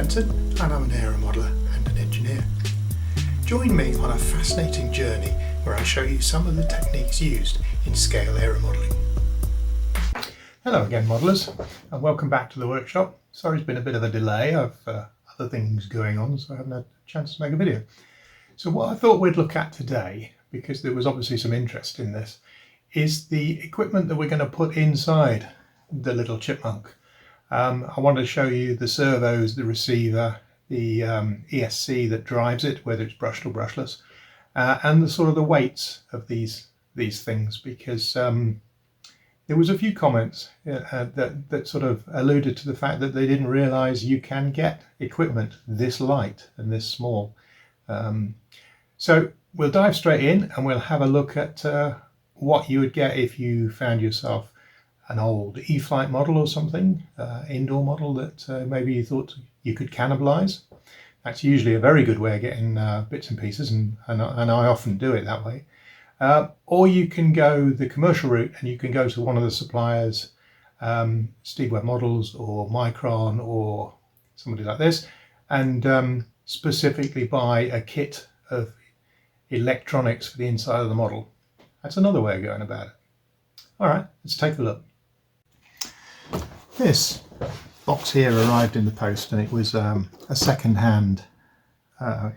Merton and I'm an aeromodeller and an engineer. Join me on a fascinating journey where I show you some of the techniques used in scale aeromodelling. Hello again modellers, and welcome back to the workshop. Sorry it's been a bit of a delay, I've other things going on so I haven't had a chance to make a video. So what I thought we'd look at today, because there was obviously some interest in this, is the equipment that we're going to put inside the little chipmunk. I wanted to show you the servos, the receiver, the ESC that drives it, whether it's brushed or brushless, and the sort of the weights of these things, because there was a few comments that sort of alluded to the fact that they didn't realise you can get equipment this light and this small. So we'll dive straight in and we'll have a look at what you would get if you found yourself an old E-flite model or something, indoor model that maybe you thought you could cannibalise. That's usually a very good way of getting bits and pieces, and I often do it that way. Or you can go the commercial route and you can go to one of the suppliers, Steve Webb Models or Micron or somebody like this, and specifically buy a kit of electronics for the inside of the model. That's another way of going about it. All right, let's take a look. This box here arrived in the post, and it was a second-hand.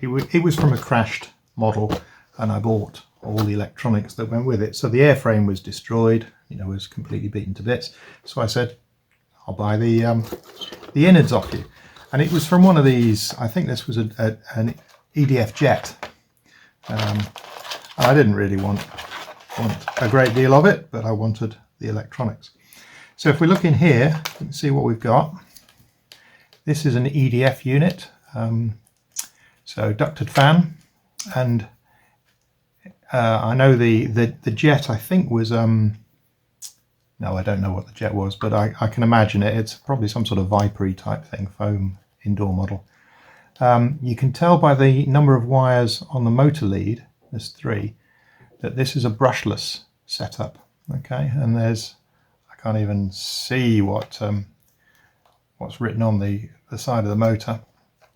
It was from a crashed model, and I bought all the electronics that went with it. So the airframe was destroyed, was completely beaten to bits. So I said, I'll buy the innards off you. And it was from one of these. I think this was an EDF jet. I didn't really want a great deal of it, but I wanted the electronics. So if we look in here, you can see what we've got. This is an EDF unit, so ducted fan, and I know the jet, I think, was no, I don't know what the jet was, but I can imagine it. It's probably some sort of Vipery type thing, foam indoor model. You can tell by the number of wires on the motor lead, there's 3, that this is a brushless setup. Okay, and there's, I can't even see what's written on the side of the motor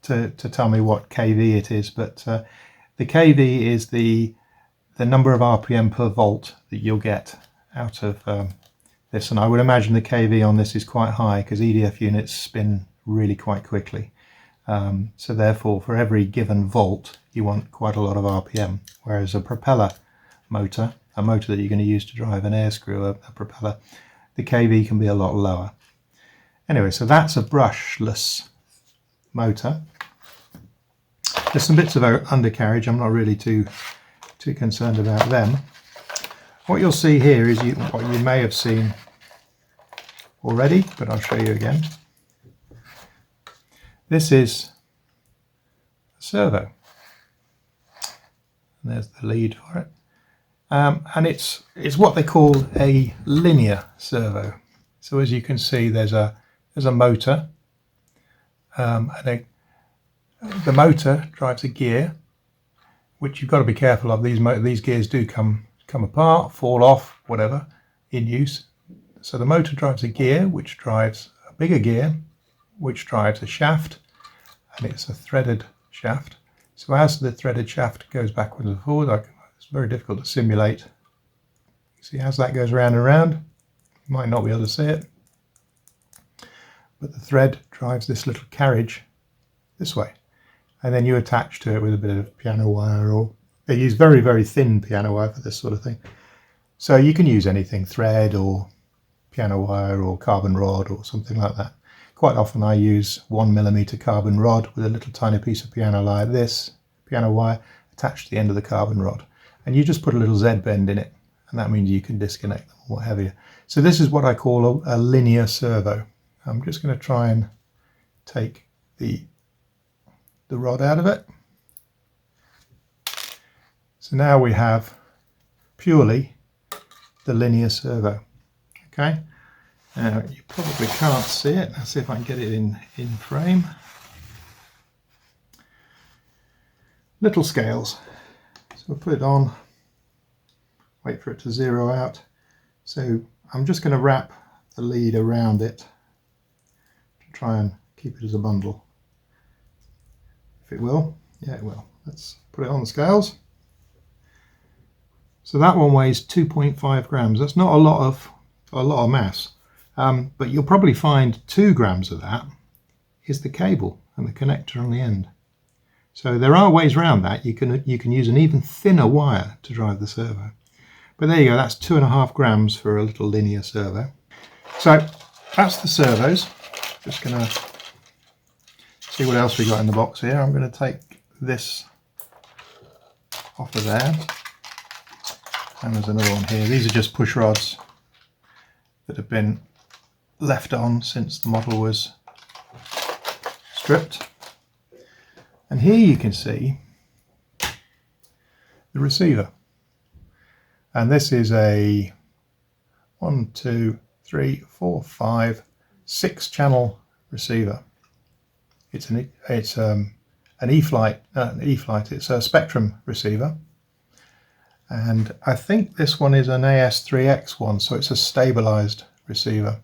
to tell me what kV it is, but the kV is the number of RPM per volt that you'll get out of this, and I would imagine the kV on this is quite high because EDF units spin really quite quickly. So therefore, for every given volt, you want quite a lot of RPM, whereas a propeller motor, a motor that you're going to use to drive an air screw, a propeller, the kV can be a lot lower. Anyway, so that's a brushless motor. There's some bits of undercarriage. I'm not really too concerned about them. What you'll see here is what you may have seen already, but I'll show you again. This is a servo. And there's the lead for it. And it's what they call a linear servo. So as you can see, there's a motor, and the motor drives a gear, which you've got to be careful of. These gears do come apart, fall off, whatever, in use. So the motor drives a gear, which drives a bigger gear, which drives a shaft, and it's a threaded shaft. So as the threaded shaft goes backwards and forwards, it's very difficult to simulate. See, as that goes round and round, you might not be able to see it, but the thread drives this little carriage this way, and then you attach to it with a bit of piano wire, or they use very, very thin piano wire for this sort of thing. So you can use anything, thread or piano wire or carbon rod or something like that. Quite often I use 1mm carbon rod with a little tiny piece of piano wire attached to the end of the carbon rod, and you just put a little Z bend in it, and that means you can disconnect them or what have you. So this is what I call a linear servo. I'm just going to try and take the rod out of it. So now we have purely the linear servo. Okay, now you probably can't see it. Let's see if I can get it in frame. Little scales. So we'll put it on, wait for it to zero out. So I'm just going to wrap the lead around it to try and keep it as a bundle. if it will. Yeah, it will. Let's put it on the scales. So that one weighs 2.5 grams. That's not a lot of mass, but you'll probably find 2 grams of that is the cable and the connector on the end. So there are ways around that. You can use an even thinner wire to drive the servo. But there you go. That's 2.5 grams for a little linear servo. So that's the servos. Just going to see what else we got in the box here. I'm going to take this off of there. And there's another one here. These are just push rods that have been left on since the model was stripped. And here you can see the receiver. And this is a 1, 2, 3, 4, 5, 6 channel receiver. It's an E-flite. It's a Spectrum receiver. And I think this one is an AS3X one, so it's a stabilized receiver.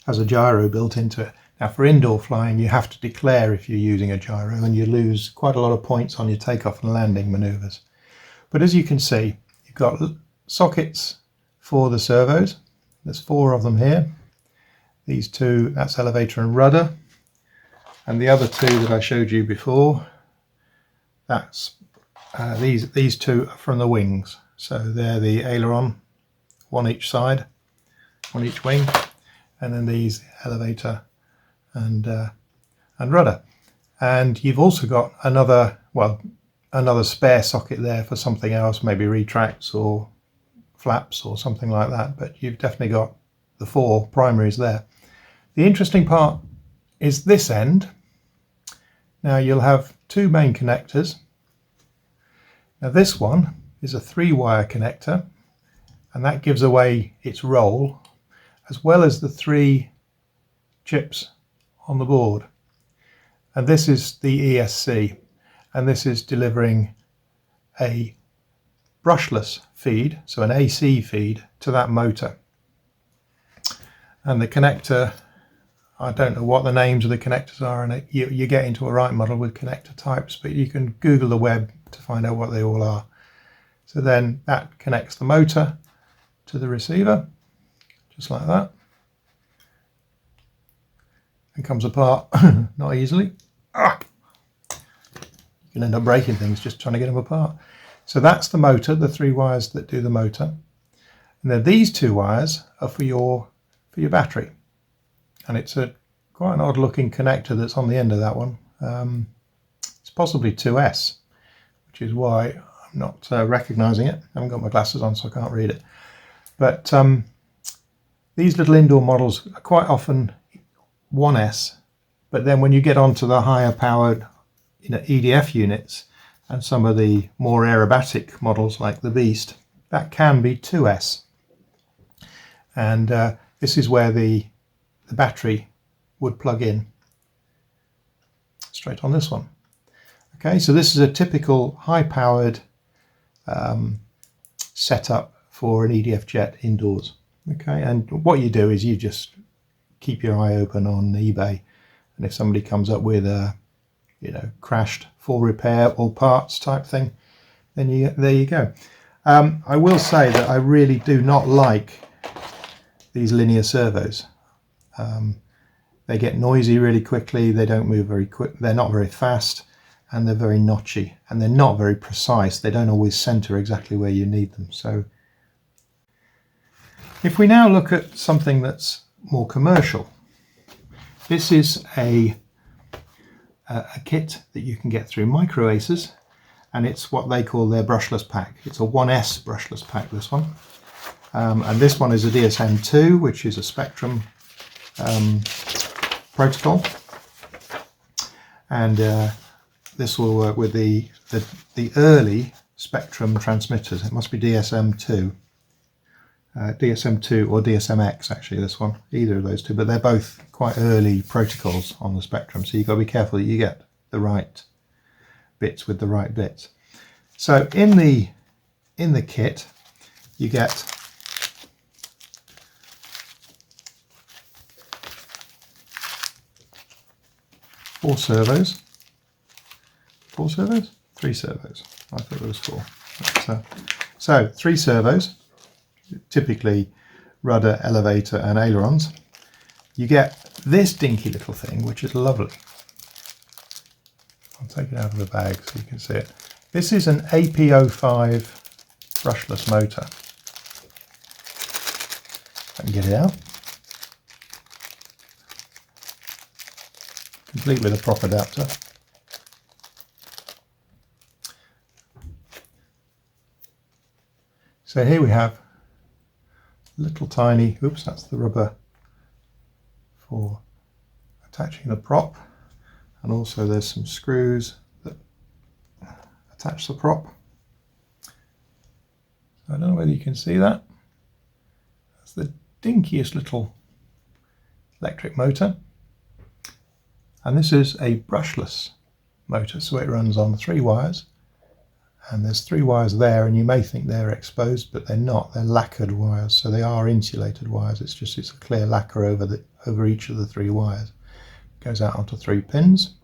Has a gyro built into it. Now for indoor flying you have to declare if you're using a gyro, and you lose quite a lot of points on your takeoff and landing manoeuvres. But as you can see, you've got sockets for the servos. There's 4 of them here. These 2, that's elevator and rudder. And the other 2 that I showed you before, that's these 2 are from the wings. So they're the aileron, one each side, one each wing, and then these elevator and rudder. And you've also got another spare socket there for something else, maybe retracts or flaps or something like that, but you've definitely got the 4 primaries there. The interesting part is this end. Now you'll have 2 main connectors. Now this one is a 3-wire connector, and that gives away its roll, as well as the 3 chips on the board. And this is the ESC, and this is delivering a brushless feed, so an AC feed to that motor. And the connector, I don't know what the names of the connectors are, and you get into a right model with connector types, but you can Google the web to find out what they all are. So then that connects the motor to the receiver, just like that, and comes apart not easily. You can end up breaking things just trying to get them apart. So that's the motor, the 3 wires that do the motor, and then these 2 wires are for your battery. And it's quite an odd looking connector that's on the end of that one. It's possibly 2S, which is why I'm not recognizing it. I haven't got my glasses on, so I can't read it. But these little indoor models are quite often 1S, but then when you get onto the higher powered EDF units and some of the more aerobatic models like the Beast, that can be 2S. And this is where the battery would plug in straight on this one. Okay, so this is a typical high-powered setup for an EDF jet indoors. Okay, and what you do is you just keep your eye open on eBay, and if somebody comes up with a crashed for repair or parts type thing, then there you go. I will say that I really do not like these linear servos. They get noisy really quickly, they don't move very quick, they're not very fast, and they're very notchy, and they're not very precise. They don't always center exactly where you need them. So if we now look at something that's more commercial, this is a kit that you can get through Micro Aces, and it's what they call their brushless pack. It's a 1S brushless pack, this one. And this one is a DSM-2, which is a Spectrum protocol, and this will work with the early Spectrum transmitters. It must be DSM-2, DSM-2 or DSM-X actually, this one, either of those 2, but they're both quite early protocols on the Spectrum, so you've got to be careful that you get the right bits with the right bits. So in the kit you get four servos, 4 servos? 3 servos. I thought there was 4. But, so 3 servos, typically rudder, elevator and ailerons. You get this dinky little thing, which is lovely. I'll take it out of the bag so you can see it. This is an AP05 brushless motor. I can get it out. Complete with a prop adapter. So here we have little tiny, oops, that's the rubber for attaching the prop, and also there's some screws that attach the prop. So I don't know whether you can see that. That's the dinkiest little electric motor, and this is a brushless motor, so it runs on 3 wires, and there's 3 wires there, and you may think they're exposed, but they're not. They're lacquered wires, so they are insulated wires. It's a clear lacquer over each of the 3 wires. It goes out onto 3 pins.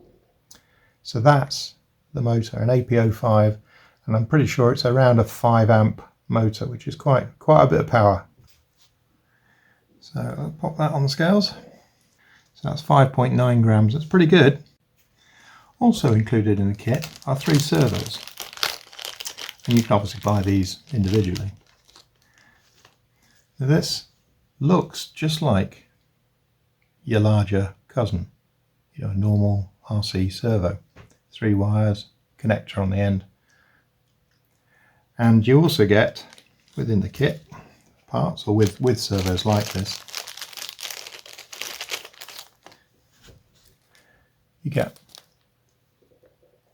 So that's the motor, an AP05, and I'm pretty sure it's around a 5 amp motor, which is quite a bit of power. So I'll pop that on the scales. So that's 5.9 grams. That's pretty good. Also included in the kit are 3 servos. And you can obviously buy these individually. Now this looks just like your larger cousin, a normal RC servo. 3 wires, connector on the end. And you also get, within the kit parts, or with servos like this, you get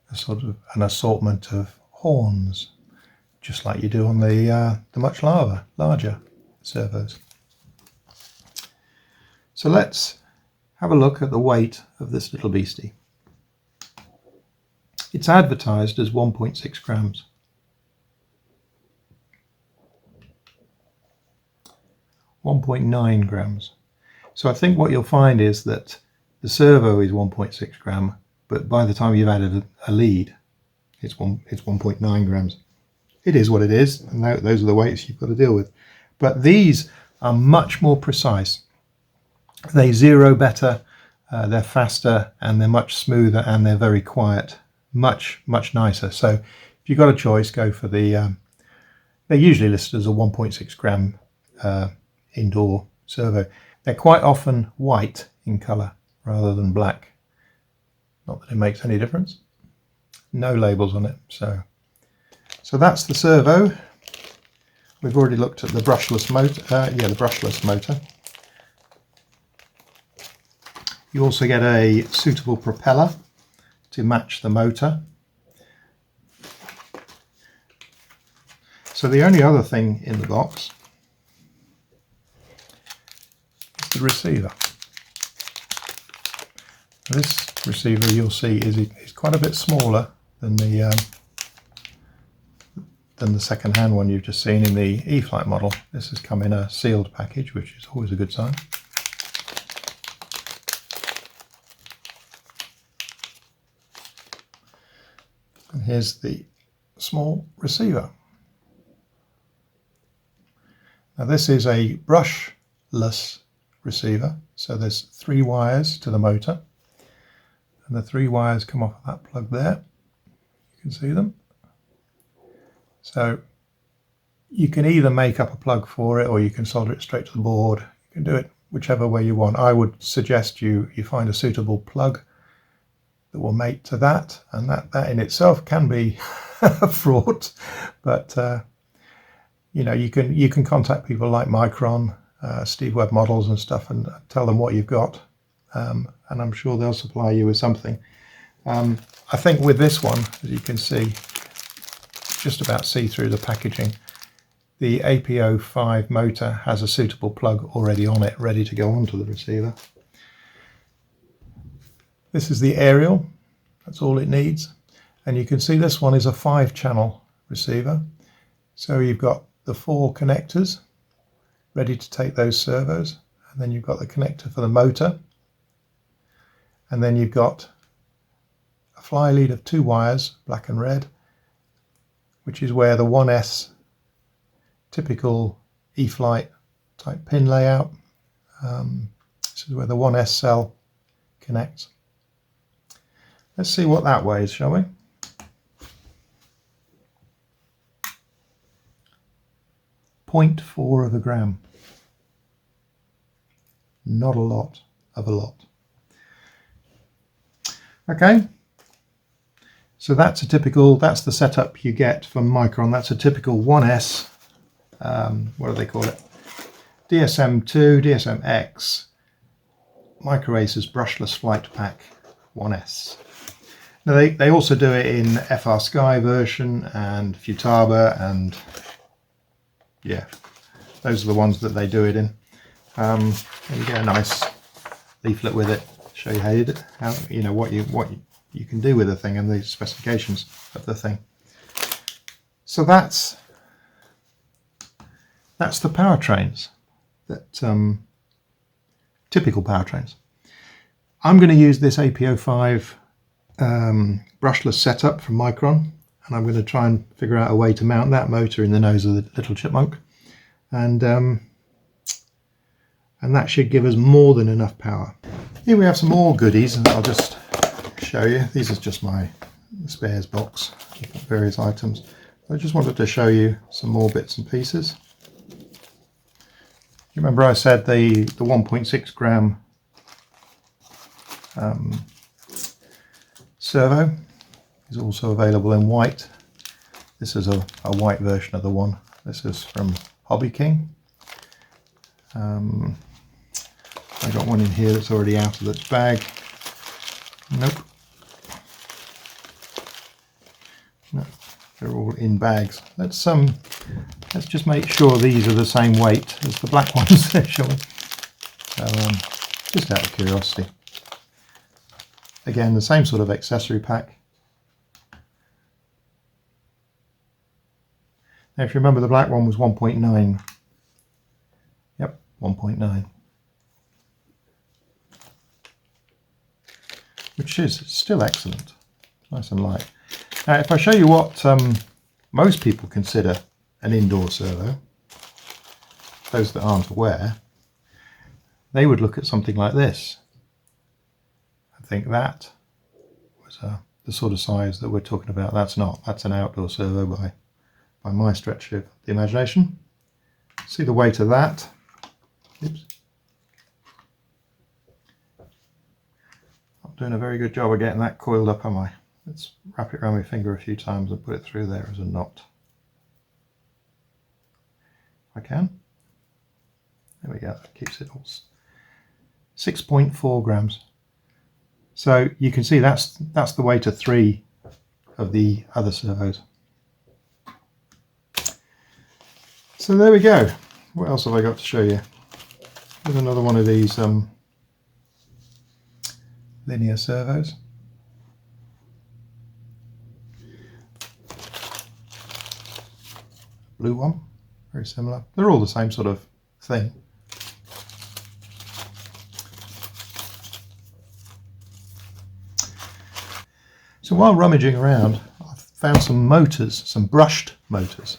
a sort of an assortment of horns, just like you do on the much larger servos. So let's have a look at the weight of this little beastie. It's advertised as 1.6 grams. 1.9 grams. So I think what you'll find is that the servo is 1.6 gram, but by the time you've added a lead, it's 1.9 grams. It is what it is, and those are the weights you've got to deal with. But these are much more precise. They zero better, they're faster, and they're much smoother, and they're very quiet. Much nicer. So if you've got a choice, go for the they're usually listed as a 1.6 gram indoor servo. They're quite often white in colour rather than black. Not that it makes any difference. No labels on it. So that's the servo. We've already looked at the brushless motor. The brushless motor. You also get a suitable propeller to match the motor. So the only other thing in the box is the receiver. This receiver, you'll see, is quite a bit smaller than the second-hand one you've just seen in the E-Flight model. This has come in a sealed package, which is always a good sign. And here's the small receiver. Now this is a brushless receiver, so there's 3 wires to the motor, and the 3 wires come off of that plug there. You can see them. So you can either make up a plug for it, or you can solder it straight to the board. You can do it whichever way you want. I would suggest you find a suitable plug that will mate to that, and that in itself can be fraught, but you can contact people like Micron, Steve Webb Models and stuff, and tell them what you've got, and I'm sure they'll supply you with something. I think with this one, as you can see, just about see through the packaging, the AP05 motor has a suitable plug already on it, ready to go onto the receiver. This is the aerial, that's all it needs, and you can see this one is a 5-channel receiver, so you've got the 4 connectors ready to take those servos, and then you've got the connector for the motor, and then you've got a fly lead of 2 wires, black and red, which is where the 1S typical E-flight type pin layout, this is where the 1S cell connects. Let's see what that weighs, shall we? .4 of a gram. Not a lot of a lot. Okay, so that's the setup you get from Micron. That's a typical 1S, what do they call it? DSM-2, DSM-X, Microace's brushless flight pack 1S. Now they also do it in FR Sky version and Futaba, and yeah, those are the ones that they do it in. You get a nice leaflet with it, show you what you can do with the thing and the specifications of the thing. So that's the powertrains, that typical powertrains. I'm going to use this APO5 brushless setup from Micron, and I'm going to try and figure out a way to mount that motor in the nose of the little chipmunk, and that should give us more than enough power. Here we have some more goodies, and I'll just show you. These are just my spares box, various items. I just wanted to show you some more bits and pieces. You remember I said the 1.6 gram servo is also available in white. This is a white version of the one. This is from Hobby King. I got one in here that's already out of its bag. Nope. No, they're all in bags. Let's just make sure these are the same weight as the black ones, shall we? So, just out of curiosity. Again, the same sort of accessory pack. Now, if you remember, the black one was 1.9. Yep, 1.9. Which is still excellent. Nice and light. Now, if I show you what most people consider an indoor servo, those that aren't aware, they would look at something like this. I think that was the sort of size that we're talking about. That's an outdoor servo by my stretch of the imagination. See the weight of that. Oops. Not doing a very good job of getting that coiled up, am I? Let's wrap it around my finger a few times and put it through there as a knot. If I can. There we go, that keeps it all. 6.4 grams. So you can see that's the weight of 3 of the other servos. So there we go. What else have I got to show you? There's another one of these linear servos. Blue one, very similar. They're all the same sort of thing. So while rummaging around, I've found some motors, some brushed motors.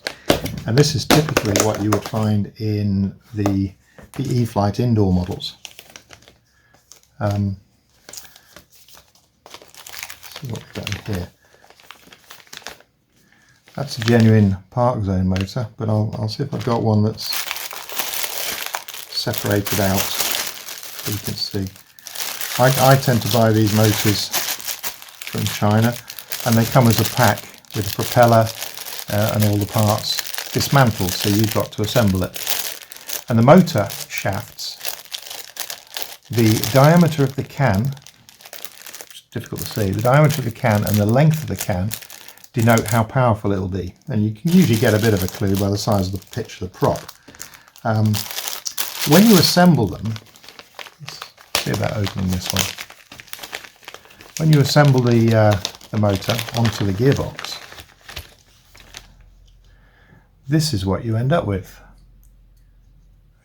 And this is typically what you would find in the E-flight indoor models. See what we've got in here. That's a genuine park zone motor, but I'll see if I've got one that's separated out so you can see. I tend to buy these motors from China, and they come as a pack with a propeller and all the parts dismantled, so you've got to assemble it. And the motor shafts, the diameter of the can, it's difficult to see, the diameter of the can and the length of the can denote how powerful it will be, and you can usually get a bit of a clue by the size of the pitch of the prop. When you assemble them, let's see about opening this one. When you assemble the motor onto the gearbox, this is what you end up with.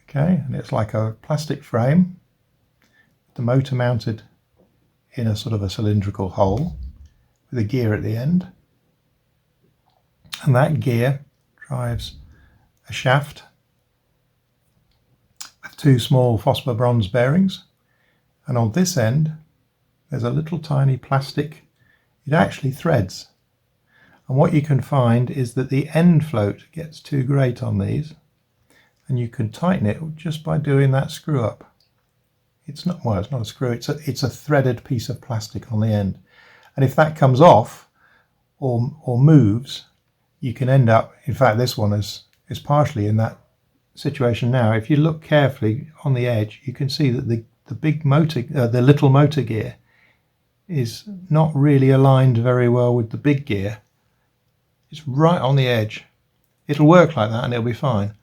Okay, and it's like a plastic frame, the motor mounted in a sort of a cylindrical hole, with a gear at the end, and that gear drives a shaft with two small phosphor bronze bearings, and on this end there's a little tiny plastic. It actually threads, and what you can find is that the end float gets too great on these, and you can tighten it just by doing that screw up. It's not, well, it's not a screw, it's a threaded piece of plastic on the end, and if that comes off or moves, you can end up, in fact this one is partially in that situation now. If you look carefully on the edge, you can see that the big motor, the little motor gear, is not really aligned very well with the big gear. It's right on the edge. It'll work like that and it'll be fine.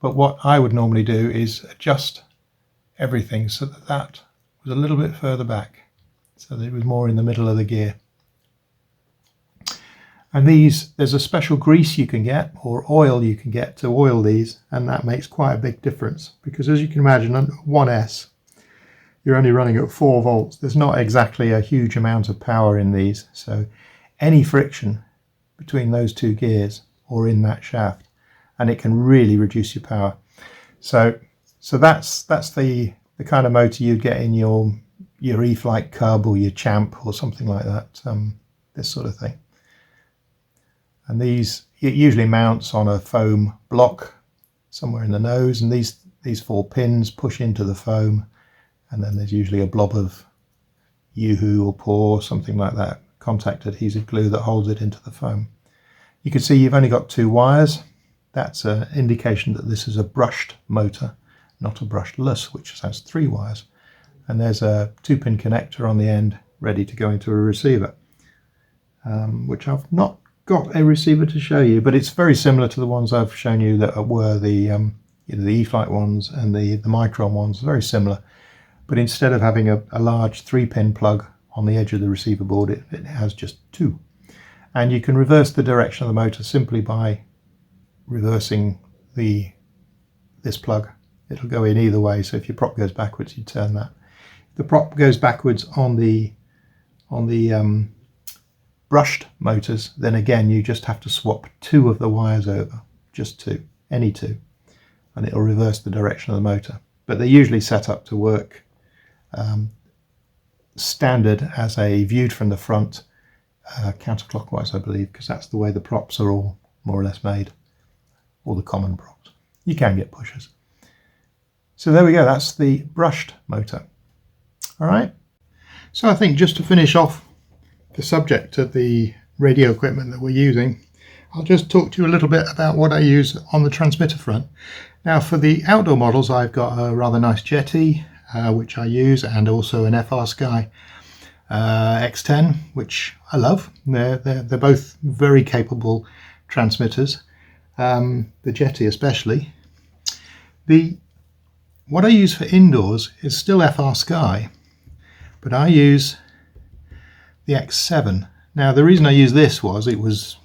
But what I would normally do is adjust everything so that that was a little bit further back, so that it was more in the middle of the gear. And these, there's a special grease you can get, or oil you can get to oil these, and that makes quite a big difference, because as you can imagine, under 1S you're only running at 4 volts. There's not exactly a huge amount of power in these, so any friction between those two gears or in that shaft, and it can really reduce your power. So that's the kind of motor you'd get in your E-Flight Cub or your Champ or something like that, this sort of thing. And these, it usually mounts on a foam block somewhere in the nose, and these 4 pins push into the foam, and then there's usually a blob of Yoo-hoo or Pour, something like that, contact adhesive glue that holds it into the foam. You can see you've only got 2 wires. That's an indication that this is a brushed motor, not a brushless, which has 3 wires. And there's a 2-pin connector on the end ready to go into a receiver, which I've not got a receiver to show you, but it's very similar to the ones I've shown you that were the E-Flight ones and the Micron ones, very similar. But instead of having a large 3-pin plug on the edge of the receiver board, it has just 2. And you can reverse the direction of the motor simply by reversing this plug. It'll go in either way, so if your prop goes backwards, you turn that. If the prop goes backwards on the brushed motors, then again you just have to swap 2 of the wires over, just 2, any 2, and it'll reverse the direction of the motor. But they're usually set up to work standard as a viewed from the front, counterclockwise I believe, because that's the way the props are all more or less made, all the common props. You can get pushers. So there we go, that's the brushed motor. Alright, so I think just to finish off the subject of the radio equipment that we're using, I'll just talk to you a little bit about what I use on the transmitter front. Now for the outdoor models, I've got a rather nice Jetty, which I use, and also an FR Sky X10, which I love. They're both very capable transmitters, the Jetty especially. What I use for indoors is still FR Sky, but I use the X7. Now the reason I use this was,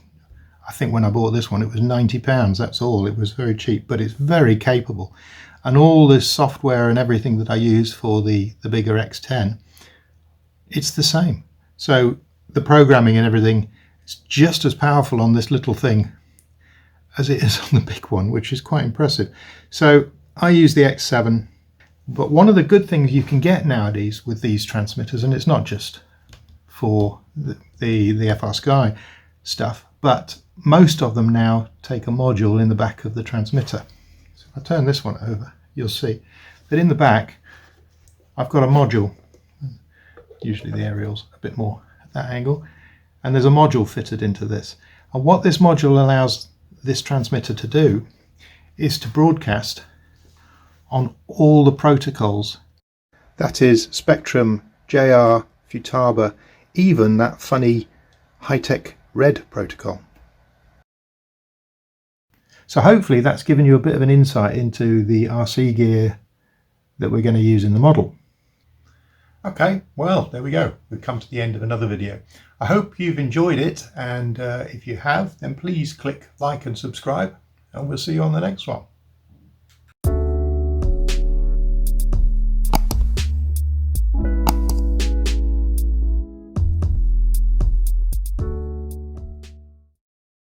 I think when I bought this one it was £90, that's all. It was very cheap, but it's very capable, and all this software and everything that I use for the bigger X10, it's the same. So the programming and everything is just as powerful on this little thing as it is on the big one, which is quite impressive. So I use the X7, but one of the good things you can get nowadays with these transmitters, and it's not just for the FR Sky stuff, but most of them now take a module in the back of the transmitter. So if I turn this one over, you'll see that in the back I've got a module. Usually the aerial's a bit more at that angle, and there's a module fitted into this. And what this module allows this transmitter to do is to broadcast on all the protocols. That is Spectrum, JR, Futaba, even that funny high-tech red protocol. So hopefully that's given you a bit of an insight into the RC gear that we're going to use in the model. Okay, well, there we go. We've come to the end of another video. I hope you've enjoyed it, and if you have, then please click like and subscribe, and we'll see you on the next one.